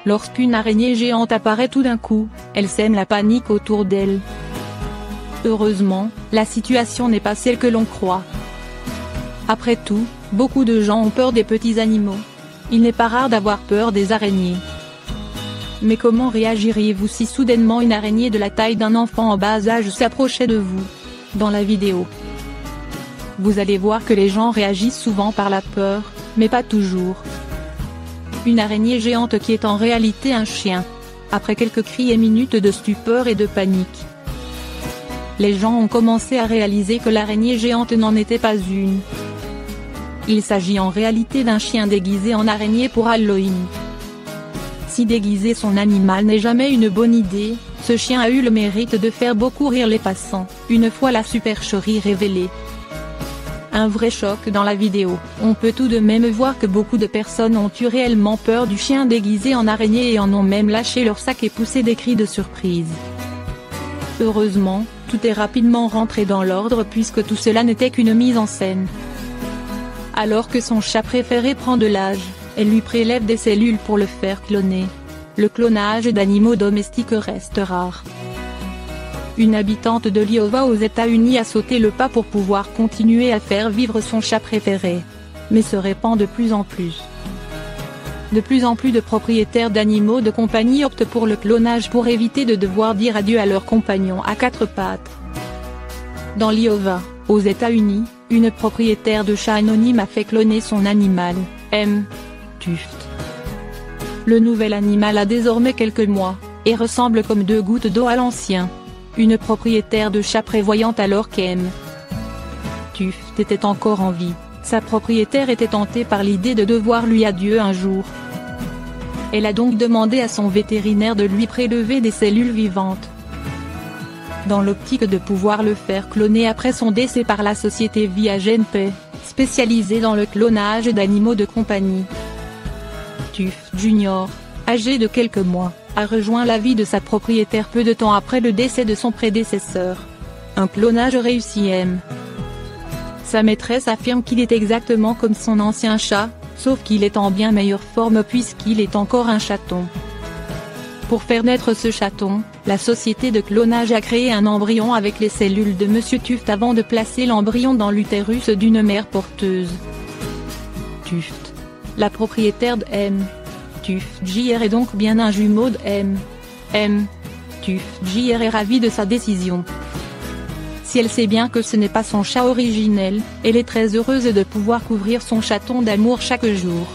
Lorsqu'une araignée géante apparaît tout d'un coup, elle sème la panique autour d'elle. Heureusement, la situation n'est pas celle que l'on croit. Après tout, beaucoup de gens ont peur des petits animaux. Il n'est pas rare d'avoir peur des araignées. Mais comment réagiriez-vous si soudainement une araignée de la taille d'un enfant en bas âge s'approchait de vous? Dans la vidéo, vous allez voir que les gens réagissent souvent par la peur, mais pas toujours. Une araignée géante qui est en réalité un chien. Après quelques cris et minutes de stupeur et de panique, les gens ont commencé à réaliser que l'araignée géante n'en était pas une. Il s'agit en réalité d'un chien déguisé en araignée pour Halloween. Si déguiser son animal n'est jamais une bonne idée, ce chien a eu le mérite de faire beaucoup rire les passants, une fois la supercherie révélée. Un vrai choc dans la vidéo. On peut tout de même voir que beaucoup de personnes ont eu réellement peur du chien déguisé en araignée et en ont même lâché leur sac et poussé des cris de surprise. Heureusement, tout est rapidement rentré dans l'ordre puisque tout cela n'était qu'une mise en scène. Alors que son chat préféré prend de l'âge, elle lui prélève des cellules pour le faire cloner. Le clonage d'animaux domestiques reste rare. Une habitante de l'Iowa aux États-Unis a sauté le pas pour pouvoir continuer à faire vivre son chat préféré. Mais se répand de plus en plus. De plus en plus de propriétaires d'animaux de compagnie optent pour le clonage pour éviter de devoir dire adieu à leur compagnon à quatre pattes. Dans l'Iowa, aux États-Unis, une propriétaire de chat anonyme a fait cloner son animal, M. Tuft. Le nouvel animal a désormais quelques mois, et ressemble comme deux gouttes d'eau à l'ancien. Une propriétaire de chat prévoyante alors qu'M. Tuft était encore en vie, sa propriétaire était tentée par l'idée de devoir lui adieu un jour. Elle a donc demandé à son vétérinaire de lui prélever des cellules vivantes, dans l'optique de pouvoir le faire cloner après son décès par la société ViaGenPay, spécialisée dans le clonage d'animaux de compagnie. Tuft Jr., âgé de quelques mois, a rejoint la vie de sa propriétaire peu de temps après le décès de son prédécesseur. Un clonage réussi. Sa maîtresse affirme qu'il est exactement comme son ancien chat, sauf qu'il est en bien meilleure forme puisqu'il est encore un chaton. Pour faire naître ce chaton, la société de clonage a créé un embryon avec les cellules de Monsieur Tuft avant de placer l'embryon dans l'utérus d'une mère porteuse. Tuft, la propriétaire de M. Tuft Jr. est donc bien un jumeau de M. Tuft Jr. est ravie de sa décision. Si elle sait bien que ce n'est pas son chat originel, elle est très heureuse de pouvoir couvrir son chaton d'amour chaque jour.